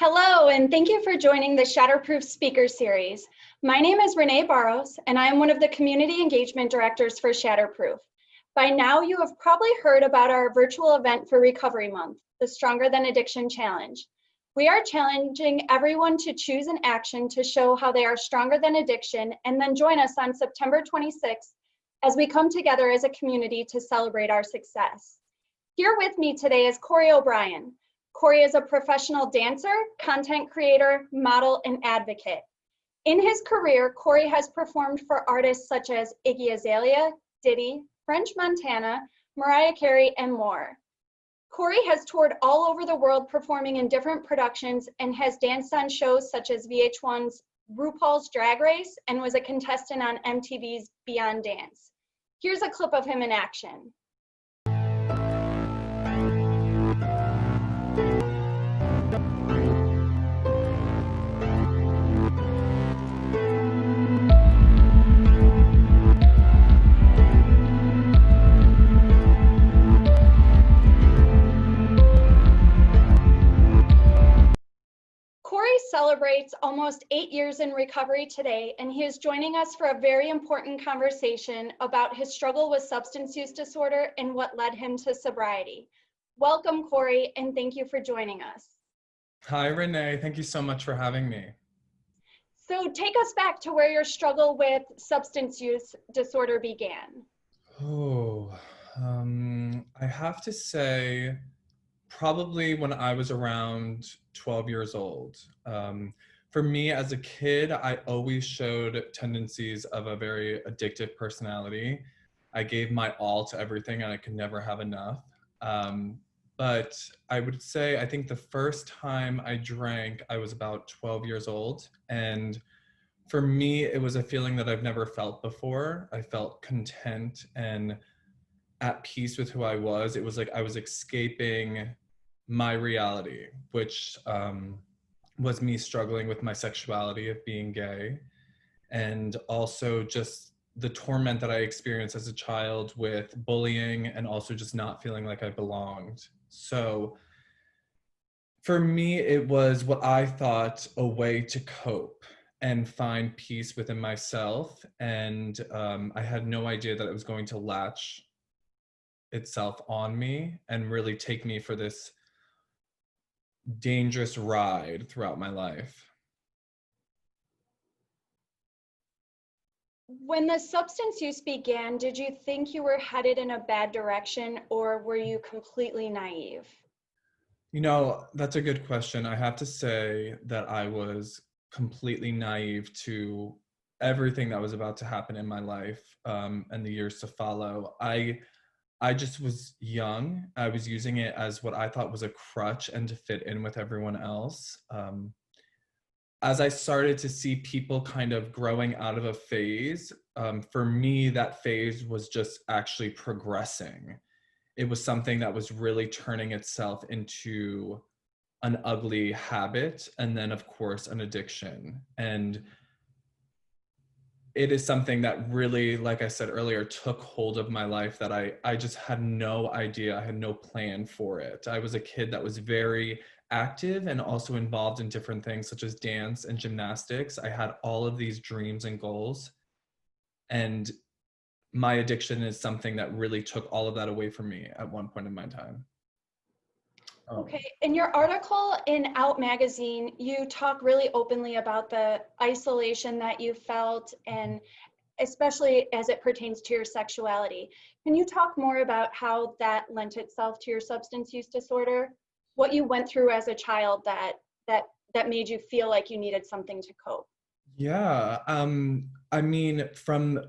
Hello, and thank you for joining the Shatterproof Speaker Series. My name is Renee Barros, and I am one of the Community Engagement Directors for Shatterproof. By now, you have probably heard about our virtual event for Recovery Month, the Stronger Than Addiction Challenge. We are challenging everyone to choose an action to show how they are stronger than addiction, and then join us on September 26th as we come together as a community to celebrate our success. Here with me today is Corey O'Brien. Corey is a professional dancer, content creator, model, and advocate. In his career, Corey has performed for artists such as Iggy Azalea, Diddy, French Montana, Mariah Carey, and more. Corey has toured all over the world performing in different productions and has danced on shows such as VH1's Rupaul's Drag Race and was a contestant on MTV's Beyond Dance. Here's a clip of him in action. Corey celebrates almost 8 years in recovery today, and he is joining us for a very important conversation about his struggle with substance use disorder and what led him to sobriety. Welcome, Corey, and thank you for joining us. Hi, Renee. Thank you so much for having me. So take us back to where your struggle with substance use disorder began. I have to say, probably when I was around 12 years old. For me as a kid, I always showed tendencies of a very addictive personality. I gave my all to everything and I could never have enough. But I would say, I think the first time I drank, I was about 12 years old. And for me, it was a feeling that I've never felt before. I felt content and at peace with who I was. It was like I was escaping my reality, which was me struggling with my sexuality of being gay, and also just the torment that I experienced as a child with bullying and also just not feeling like I belonged. So for me, it was what I thought a way to cope and find peace within myself. And I had no idea that it was going to latch itself on me and really take me for this dangerous ride throughout my life. When the substance use began, did you think you were headed in a bad direction, or were you completely naive? You know, that's a good question. I have to say that I was completely naive to everything that was about to happen in my life and the years to follow. I just was young. I was using it as what I thought was a crutch and to fit in with everyone else. As I started to see people kind of growing out of a phase, for me, that phase was just actually progressing. It was something that was really turning itself into an ugly habit, and then of course an addiction. And it is something that really, like I said earlier, took hold of my life that I just had no idea. I had no plan for it. I was a kid that was very active and also involved in different things such as dance and gymnastics. I had all of these dreams and goals. And my addiction is something that really took all of that away from me at one point in my time. Okay, in your article in Out Magazine, you talk really openly about the isolation that you felt, and especially as it pertains to your sexuality. Can you talk more about how that lent itself to your substance use disorder? What you went through as a child that made you feel like you needed something to cope? Yeah, I mean, from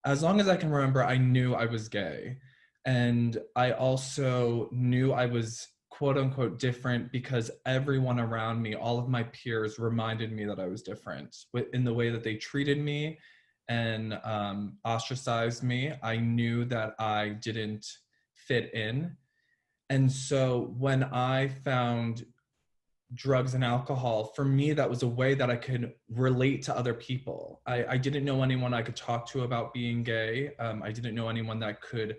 as long as I can remember, I knew I was gay. And I also knew I was quote unquote different because everyone around me, all of my peers reminded me that I was different in the way that they treated me and ostracized me. I knew that I didn't fit in. And so when I found drugs and alcohol, for me, that was a way that I could relate to other people. I didn't know anyone I could talk to about being gay. I didn't know anyone that could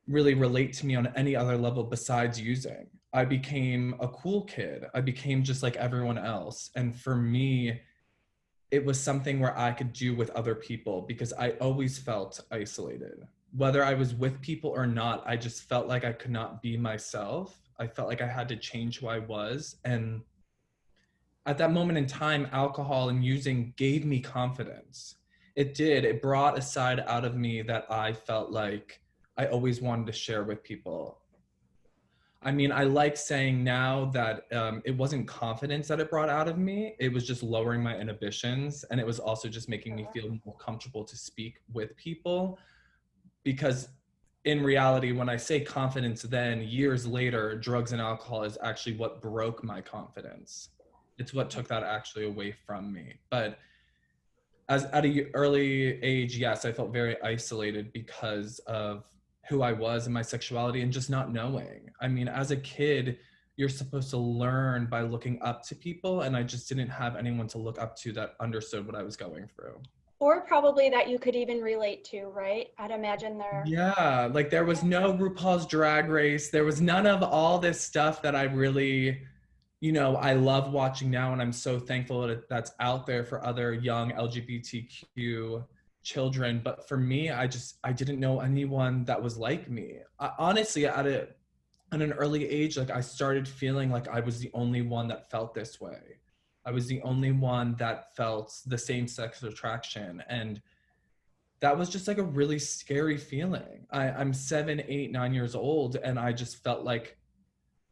really relate to me on any other level besides using. I became a cool kid. I became just like everyone else. And for me, it was something where I could do with other people because I always felt isolated. Whether I was with people or not, I just felt like I could not be myself. I felt like I had to change who I was. And at that moment in time, alcohol and using gave me confidence. It did. It brought a side out of me that I felt like I always wanted to share with people. I mean, I like saying now that it wasn't confidence that it brought out of me. It was just lowering my inhibitions. And it was also just making me feel more comfortable to speak with people. Because in reality, when I say confidence, then years later, drugs and alcohol is actually what broke my confidence. It's what took that actually away from me. But as at an early age, yes, I felt very isolated because of who I was and my sexuality and just not knowing. I mean, as a kid, you're supposed to learn by looking up to people, and I just didn't have anyone to look up to that understood what I was going through. Or probably that you could even relate to, right? I'd imagine there. Yeah, like there was no RuPaul's Drag Race. There was none of all this stuff that I really, I love watching now, and I'm so thankful that that's out there for other young LGBTQ children. But for me, I didn't know anyone that was like me. Honestly, at an early age, like I started feeling like I was the only one that felt this way. I was the only one that felt the same sex attraction, and that was just like a really scary feeling. I'm 7, 8, 9 years old, and I just felt like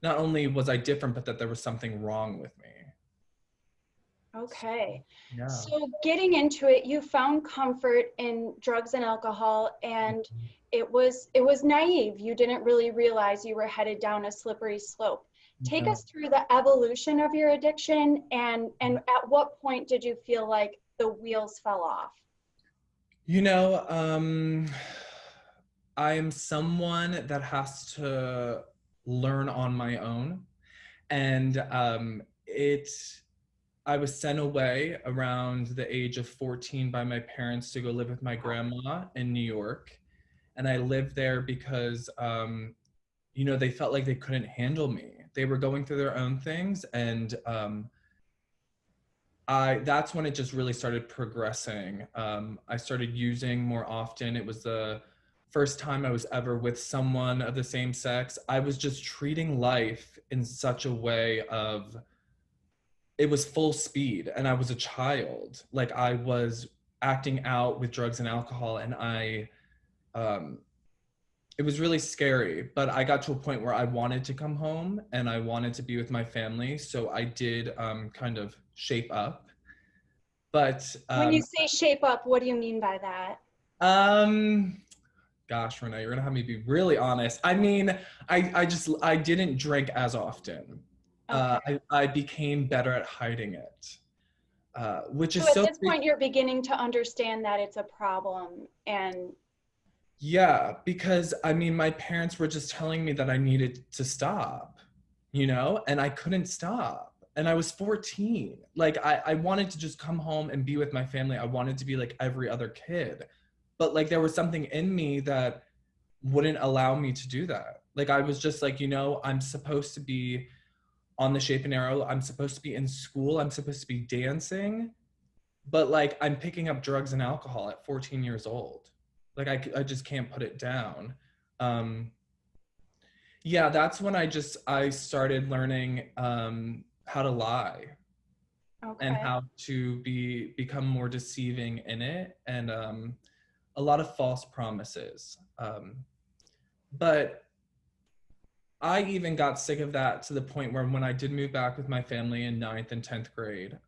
not only was I different, but that there was something wrong with me. Okay. Yeah. So getting into it, you found comfort in drugs and alcohol, and it was naive. You didn't really realize you were headed down a slippery slope. Take Yeah. us through the evolution of your addiction, and at what point did you feel like the wheels fell off? You know, I am someone that has to learn on my own. And I was sent away around the age of 14 by my parents to go live with my grandma in New York. And I lived there because, they felt like they couldn't handle me. They were going through their own things. And that's when it just really started progressing. I started using more often. It was the first time I was ever with someone of the same sex. I was just treating life in such a way of, it was full speed, and I was a child. Like I was acting out with drugs and alcohol, and um, it was really scary. But I got to a point where I wanted to come home and I wanted to be with my family. So I did kind of shape up. But When you say shape up, what do you mean by that? um, gosh, Renee, you're gonna have me be really honest. I mean, I didn't drink as often. Okay. I became better at hiding it, which So is at so this point, you're beginning to understand that it's a problem, and yeah, because I mean, my parents were just telling me that I needed to stop, and I couldn't stop. And I was 14. Like, I wanted to just come home and be with my family. I wanted to be like every other kid. But like, there was something in me that wouldn't allow me to do that. Like, I was just like, I'm supposed to be on the Shape and Arrow. I'm supposed to be in school. I'm supposed to be dancing. But like, I'm picking up drugs and alcohol at 14 years old. Like I just can't put it down. um yeah, that's when I started learning how to lie and okay. how to become more deceiving in it, and a lot of false promises. But I even got sick of that to the point where when I did move back with my family in ninth and 10th grade,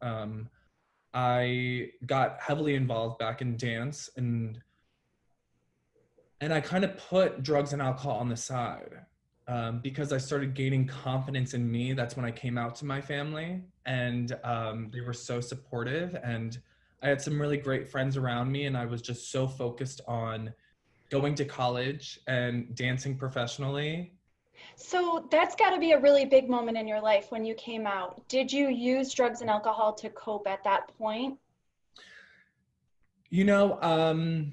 I got heavily involved back in dance, and I kind of put drugs and alcohol on the side, because I started gaining confidence in me. That's when I came out to my family, and they were so supportive. And I had some really great friends around me, and I was just so focused on going to college and dancing professionally. So that's got to be a really big moment in your life when you came out. Did you use drugs and alcohol to cope at that point? You know,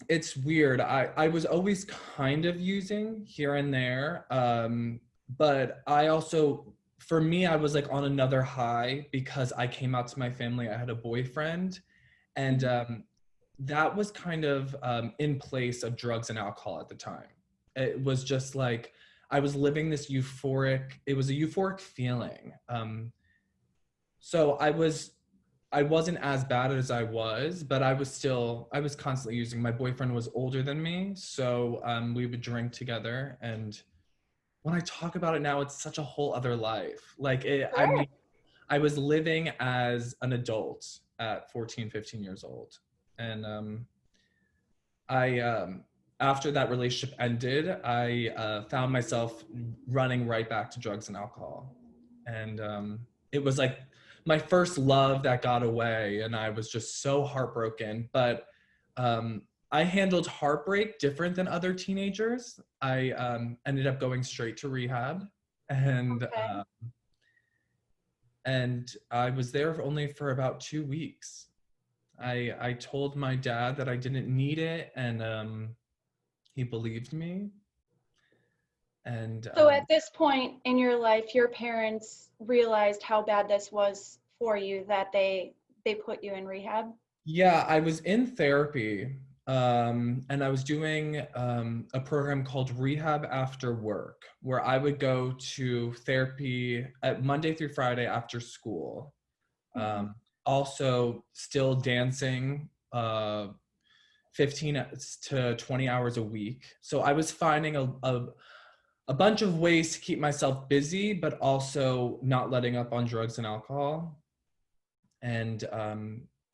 it's weird. I was always kind of using here and there. but I also, for me, I was like on another high because I came out to my family. I had a boyfriend, and that was kind of in place of drugs and alcohol at the time. It was just like I was living this euphoric, it was a euphoric feeling. So I wasn't as bad as I was, but I was constantly using. My boyfriend was older than me, so we would drink together. And when I talk about it now, it's such a whole other life. Like, I Sure. mean, I was living as an adult at 14, 15 years old. And I, after that relationship ended, I found myself running right back to drugs and alcohol. And it was like my first love that got away, and I was just so heartbroken. But I handled heartbreak different than other teenagers. I ended up going straight to rehab, and Okay. I was there only for about 2 weeks. I told my dad that I didn't need it, and he believed me. And So at this point in your life, your parents realized how bad this was for you that they put you in rehab? yeah, I was in therapy, and I was doing a program called Rehab After Work, where I would go to therapy at Monday through Friday after school. Mhm. Um, Also, still dancing 15 to 20 hours a week. So I was finding a bunch of ways to keep myself busy, but also not letting up on drugs and alcohol. And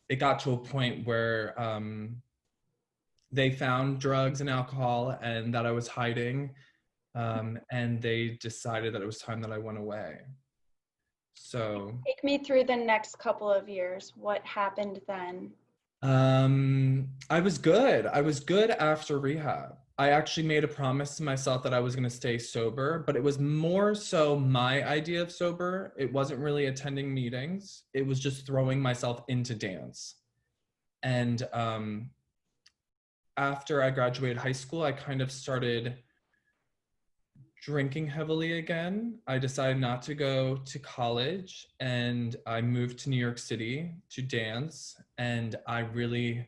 it got to a point where they found drugs and alcohol and that I was hiding. And they decided that it was time that I went away. So Take me through the next couple of years. What happened then? I was good. I was good after rehab. I actually made a promise to myself that I was going to stay sober, but it was more so my idea of sober. It wasn't really attending meetings. It was just throwing myself into dance. And after I graduated high school, I kind of started drinking heavily again. I decided not to go to college, and I moved to New York City to dance. And I really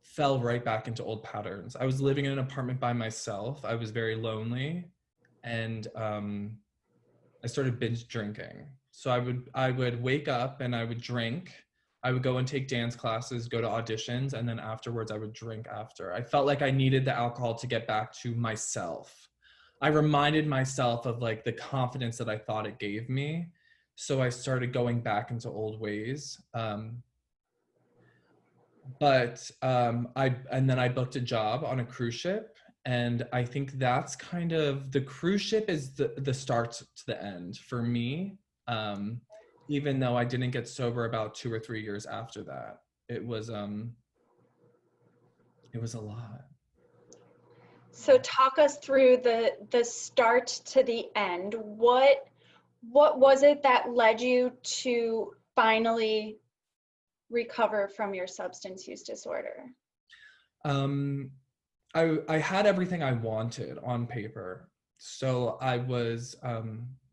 fell right back into old patterns. I was living in an apartment by myself. I was very lonely, and I started binge drinking. So I would wake up and I would drink. I would go and take dance classes, go to auditions, and then afterwards I would drink after. I felt like I needed the alcohol to get back to myself. I reminded myself of like the confidence that I thought it gave me. So I started going back into old ways. But and then I booked a job on a cruise ship, and I think that's kind of the cruise ship is the start to the end for me. Um, Even though I didn't get sober about 2 or 3 years after that, it was a lot. So talk us through the start to the end. What was it that led you to finally recover from your substance use disorder? Um, I had everything I wanted on paper, so I was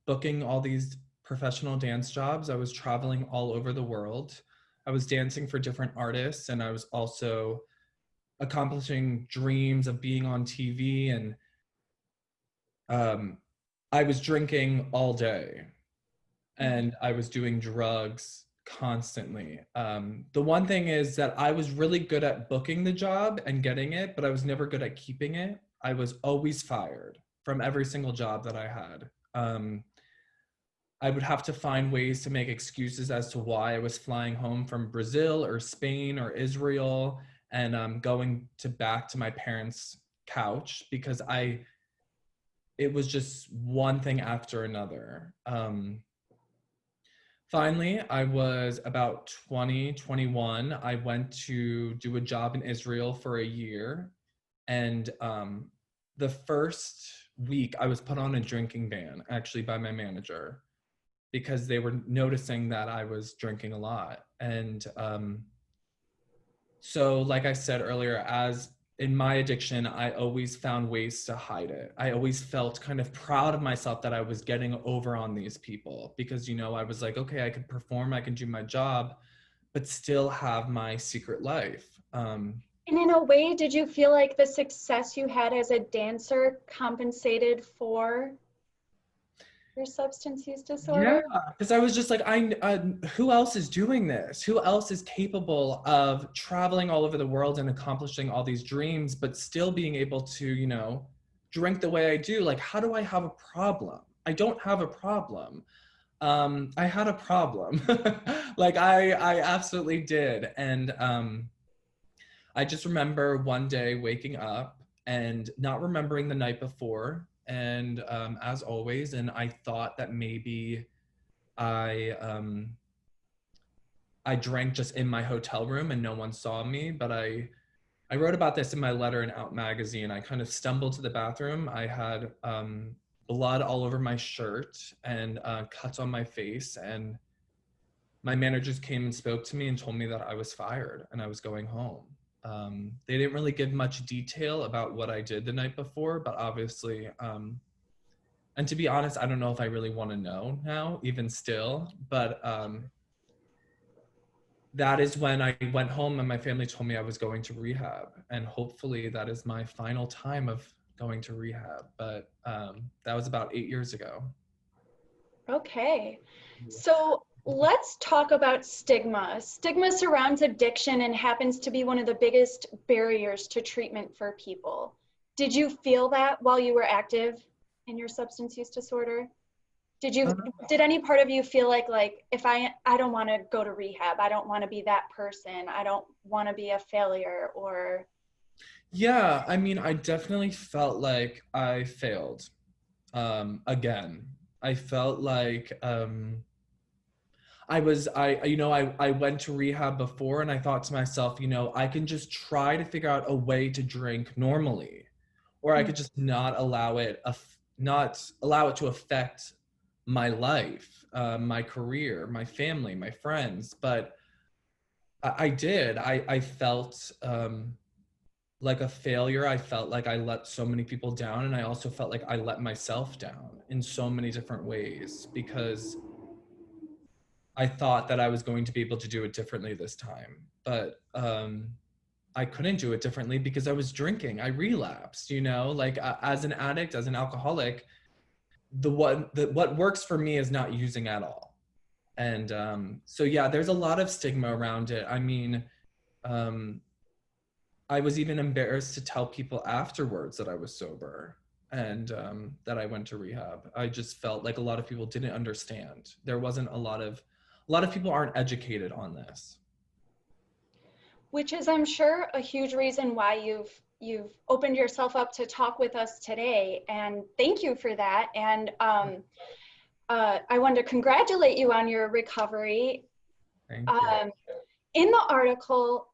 booking all these professional dance jobs. I was traveling all over the world. I was dancing for different artists, and I was also accomplishing dreams of being on TV. And um, I was drinking all day, and I was doing drugs constantly. The one thing is that I was really good at booking the job and getting it, but I was never good at keeping it. I was always fired from every single job that I had. I would have to find ways to make excuses as to why I was flying home from Brazil or Spain or Israel, and going to back to my parents' couch because it was just one thing after another. Finally, I was about 20, 21. I went to do a job in Israel for a year. And the first week, I was put on a drinking ban, actually, by my manager, because they were noticing that I was drinking a lot. And so, like I said earlier, as in my addiction, I always found ways to hide it. I always felt kind of proud of myself that I was getting over on these people because, you know, I was like, okay, I can perform, I can do my job, but still have my secret life. And in a way, did you feel like the success you had as a dancer compensated for your substance use Yeah, disorder? because I was just like, who else is doing this? Who else is capable of traveling all over the world and accomplishing all these dreams, but still being able to, you know, drink the way I do? Like, how do I have a problem? I don't have a problem. I had a problem. Like I absolutely did. And I just remember one day waking up and not remembering the night before. And as always, and I thought that maybe I um, I drank just in my hotel room and no one saw me, but I wrote about this in my letter in Out magazine. I kind of stumbled to the bathroom. I had blood all over my shirt and cuts on my face, and my managers came and spoke to me and told me that I was fired and I was going home. They didn't really give much detail about what I did the night before, but obviously, and to be honest, I don't know if I really want to know now, even still, but that is when I went home and my family told me I was going to rehab. And hopefully that is my final time of going to rehab. But that was about 8 years ago. Okay. So let's talk about stigma. Stigma surrounds addiction and happens to be one of the biggest barriers to treatment for people. Did you feel that while you were active in your substance use disorder? Did any part of you feel like if I don't want to go to rehab, I don't want to be that person, I don't want to be a failure, or Yeah, I mean, I definitely felt like I failed again. I felt like I went to rehab before and I thought to myself, you know, I can just try to figure out a way to drink normally, or I could just not allow it to affect my life, my career, my family, my friends. But I did. I felt like a failure. I felt like I let so many people down, and I also felt like I let myself down in so many different ways because I thought that I was going to be able to do it differently this time. But I couldn't do it differently because I was drinking. I relapsed, you know, like as an addict, as an alcoholic, what works for me is not using at all. And so yeah, there's a lot of stigma around it. I mean, um, I was even embarrassed to tell people afterwards that I was sober and that I went to rehab. I just felt like a lot of people didn't understand. There wasn't a lot of people aren't educated on this. which is, I'm sure, a huge reason why you've opened yourself up to talk with us today, and thank you for that. And I wanted to congratulate you on your recovery. Thank you. In the article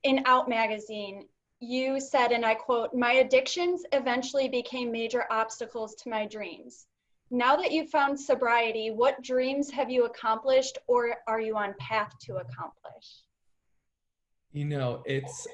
in Out magazine, you said, and I quote, "My addictions eventually became major obstacles to my dreams. Now that you've found sobriety, what dreams have you accomplished or are you on path to accomplish?" You know, it's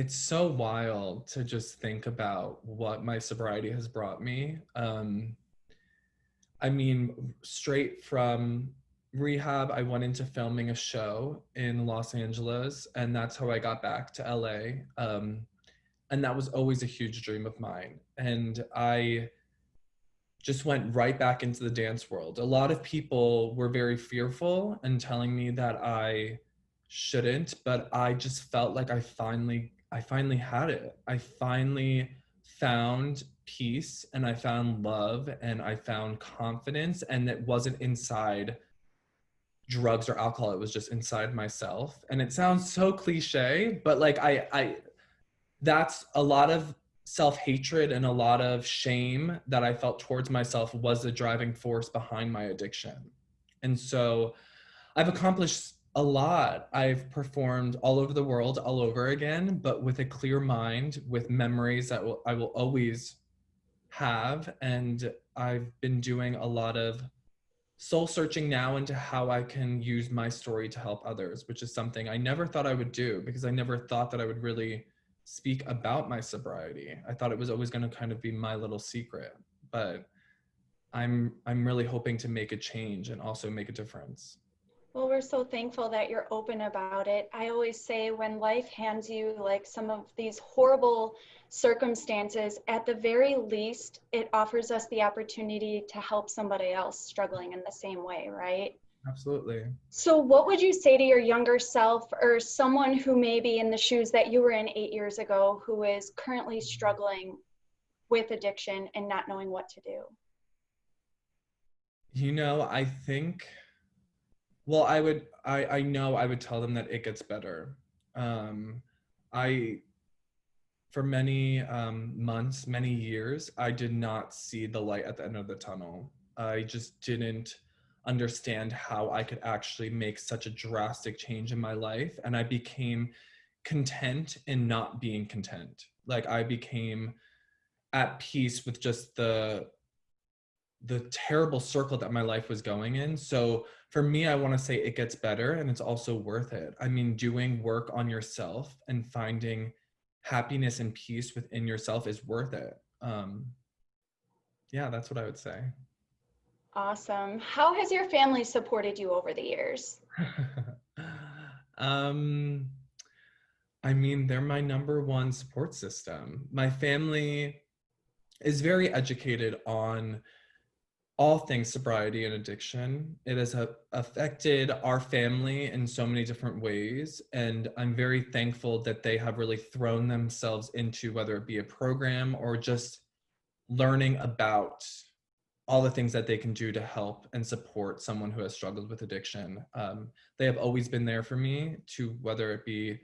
so wild to just think about what my sobriety has brought me. I mean, straight from rehab, I went into filming a show in Los Angeles, and that's how I got back to LA. And that was always a huge dream of mine. And I just went right back into the dance world. A lot of people were very fearful and telling me that I shouldn't, but I just felt like I finally had it. I finally found peace and I found love and I found confidence, and it wasn't inside drugs or alcohol, it was just inside myself. And it sounds so cliche, but like I that's a lot of self-hatred and a lot of shame that I felt towards myself was the driving force behind my addiction. And so I've accomplished a lot. I've performed all over the world, all over again, but with a clear mind, with memories that I will always have. And I've been doing a lot of soul searching now into how I can use my story to help others, which is something I never thought I would do, because I never thought that I would really speak about my sobriety. I thought it was always going to kind of be my little secret, but I'm really hoping to make a change and also make a difference. Well, we're so thankful that you're open about it. I always say when life hands you like some of these horrible circumstances, at the very least, it offers us the opportunity to help somebody else struggling in the same way, right? Absolutely. So what would you say to your younger self, or someone who may be in the shoes that you were in 8 years ago, who is currently struggling with addiction and not knowing what to do? I think, well, I know I would tell them that it gets better. Um, I, for many months, many years, I did not see the light at the end of the tunnel. I just didn't understand how I could actually make such a drastic change in my life. And I became content in not being content. Like, I became at peace with just the terrible circle that my life was going in. So for me, I want to say it gets better, and it's also worth it. I mean, doing work on yourself and finding happiness and peace within yourself is worth it. Yeah, that's what I would say. Awesome. How has your family supported you over the years? um, I mean, they're my number one support system. My family is very educated on all things sobriety and addiction. It has affected our family in so many different ways. And I'm very thankful that they have really thrown themselves into, whether it be a program or just learning about all the things that they can do to help and support someone who has struggled with addiction. They have always been there for me, to whether it be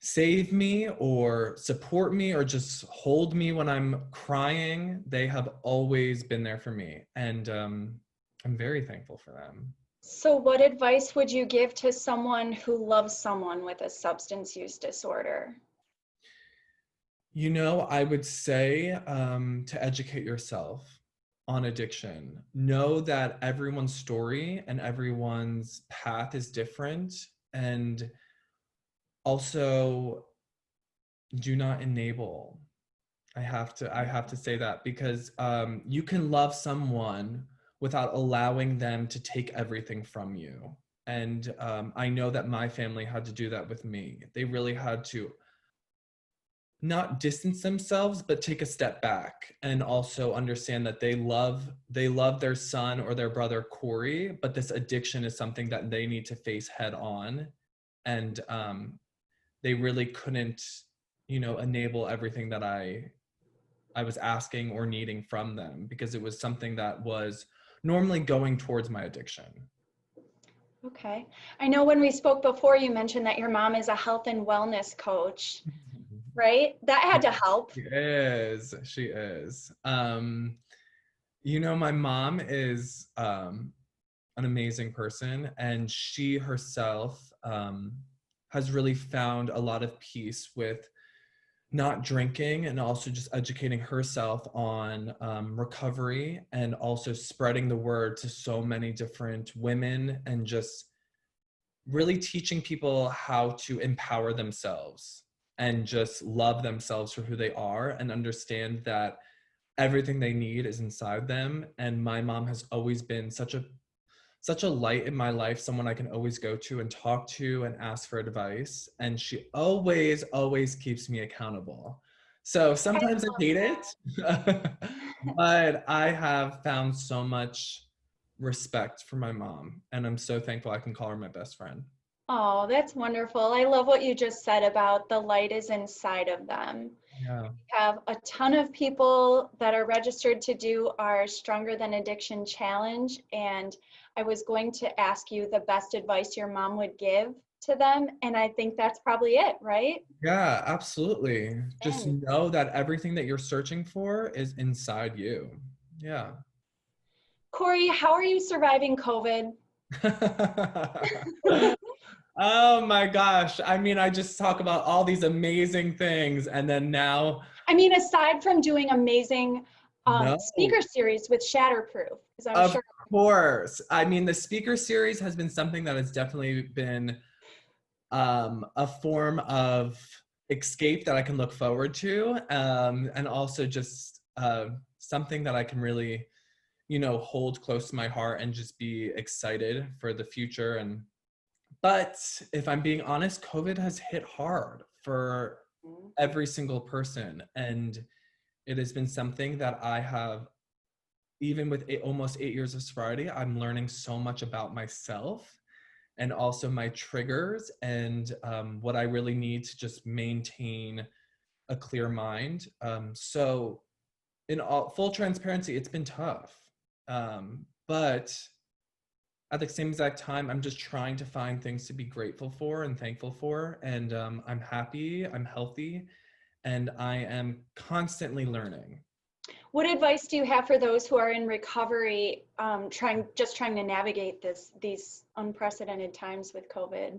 save me or support me or just hold me when I'm crying. They have always been there for me, and I'm very thankful for them. So what advice would you give to someone who loves someone with a substance use disorder? I would say to educate yourself on addiction. Know that everyone's story and everyone's path is different, and also do not enable. I have to say that, because you can love someone without allowing them to take everything from you. And I know that my family had to do that with me. They really had to not distance themselves, but take a step back and also understand that they love their son or their brother Corey, but this addiction is something that they need to face head on. And they really couldn't, enable everything that I was asking or needing from them, because it was something that was normally going towards my addiction. Okay. I know when we spoke before, you mentioned that your mom is a health and wellness coach, right? That had to help. She is. She is. My mom is an amazing person, and she herself has really found a lot of peace with not drinking, and also just educating herself on recovery, and also spreading the word to so many different women, and just really teaching people how to empower themselves and just love themselves for who they are, and understand that everything they need is inside them. And my mom has always been such a light in my life, someone I can always go to and talk to and ask for advice. And she always, always keeps me accountable. So sometimes I hate it, but I have found so much respect for my mom. And I'm so thankful I can call her my best friend. Oh, that's wonderful. I love what you just said about the light is inside of them. Yeah. Have a ton of people that are registered to do our Stronger Than Addiction Challenge. And I was going to ask you the best advice your mom would give to them. And I think that's probably it, right? Yeah, absolutely. Just And know that everything that you're searching for is inside you. Yeah. Corey, how are you surviving COVID? Oh my gosh. I mean, I just talk about all these amazing things, and then now, I mean, aside from doing amazing no, speaker series with Shatterproof, because I'm of sure. course. I mean, the speaker series has been something that has definitely been a form of escape that I can look forward to, and also just something that I can really, hold close to my heart and just be excited for the future. But if I'm being honest, COVID has hit hard for every single person, and it has been something that I have, even with almost 8 years of sobriety, I'm learning so much about myself and also my triggers and what I really need to just maintain a clear mind. So in all full transparency, it's been tough. But at the same exact time, I'm just trying to find things to be grateful for and thankful for. And I'm happy, I'm healthy, and I am constantly learning. What advice do you have for those who are in recovery, trying to navigate these unprecedented times with COVID?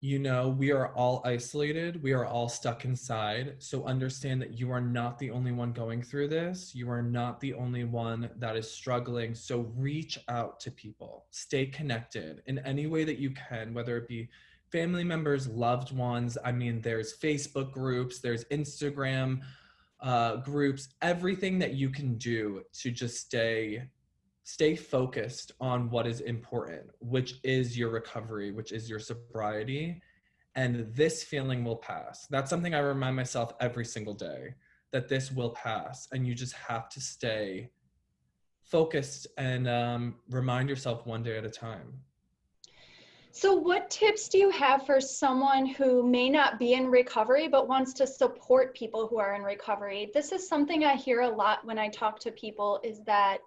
We are all isolated. We are all stuck inside. So understand that you are not the only one going through this. You are not the only one that is struggling. So reach out to people. Stay connected in any way that you can, whether it be family members, loved ones. I mean, there's Facebook groups, there's Instagram groups, everything that you can do to just stay focused on what is important, which is your recovery, which is your sobriety. And this feeling will pass. That's something I remind myself every single day, that this will pass. And you just have to stay focused and remind yourself one day at a time. So what tips do you have for someone who may not be in recovery but wants to support people who are in recovery? This is something I hear a lot when I talk to people, is that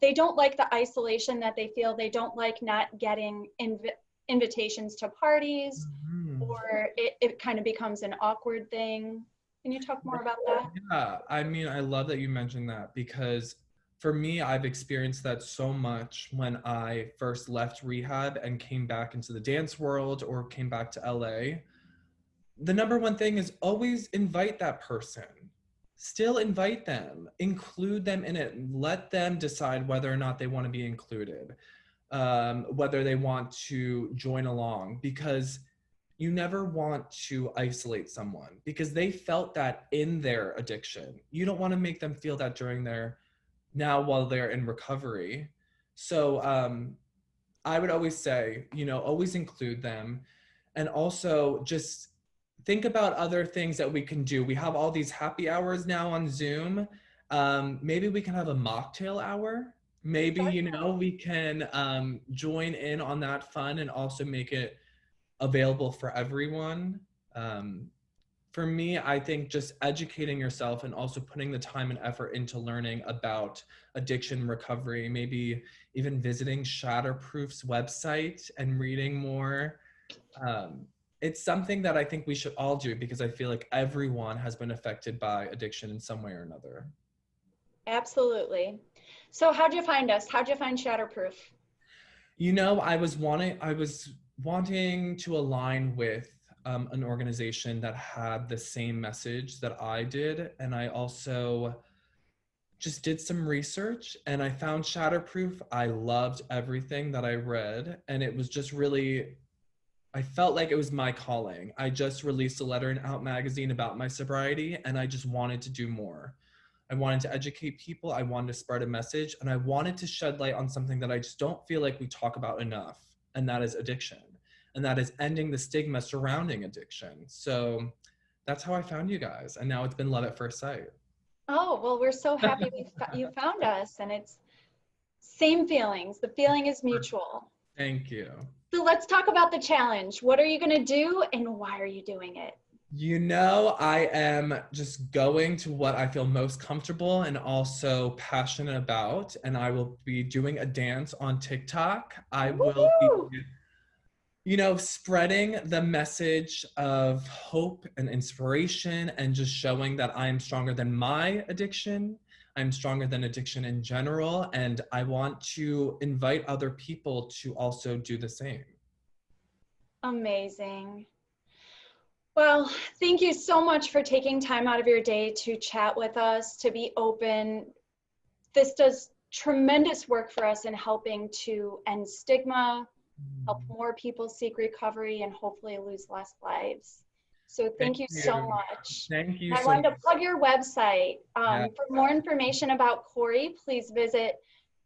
they don't like the isolation that they feel. They don't like not getting invitations to parties, or it kind of becomes an awkward thing. Can you talk more about that? Yeah, I mean, I love that you mentioned that, because for me, I've experienced that so much when I first left rehab and came back into the dance world or came back to LA. The number one thing is always invite that person. Still invite them, include them in it, let them decide whether or not they want to be included, whether they want to join along, because you never want to isolate someone because they felt that in their addiction. You don't want to make them feel that while they're in recovery. So I would always say, always include them. And also just think about other things that we can do. We have all these happy hours now on Zoom. Maybe we can have a mocktail hour. Maybe, we can join in on that fun and also make it available for everyone. For me, I think just educating yourself and also putting the time and effort into learning about addiction recovery, maybe even visiting Shatterproof's website and reading more. It's something that I think we should all do, because I feel like everyone has been affected by addiction in some way or another. Absolutely. So how'd you find us? How'd you find Shatterproof? I was wanting to align with an organization that had the same message that I did. And I also just did some research and I found Shatterproof. I loved everything that I read, and it was just really, I felt like it was my calling. I just released a letter in Out magazine about my sobriety, and I just wanted to do more. I wanted to educate people. I wanted to spread a message, and I wanted to shed light on something that I just don't feel like we talk about enough, and that is addiction. And that is ending the stigma surrounding addiction. So that's how I found you guys. And now it's been love at first sight. Oh, well, we're so happy you found us, and it's same feelings. The feeling is mutual. Thank you. So let's talk about the challenge. What are you going to do and why are you doing it? I am just going to what I feel most comfortable and also passionate about. And I will be doing a dance on TikTok. I will be, spreading the message of hope and inspiration, and just showing that I am stronger than my addiction. I'm stronger than addiction in general. And I want to invite other people to also do the same. Amazing. Well, thank you so much for taking time out of your day to chat with us, to be open. This does tremendous work for us in helping to end stigma, help more people seek recovery, and hopefully lose less lives. So thank you so much. Thank you And I so wanted much. to plug your website. Yeah. For more information about Corey, please visit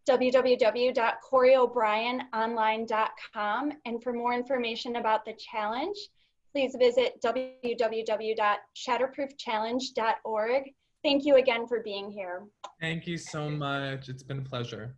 www.coryobriononline.com. And for more information about the challenge, please visit www.shatterproofchallenge.org. Thank you again for being here. Thank you so much. It's been a pleasure.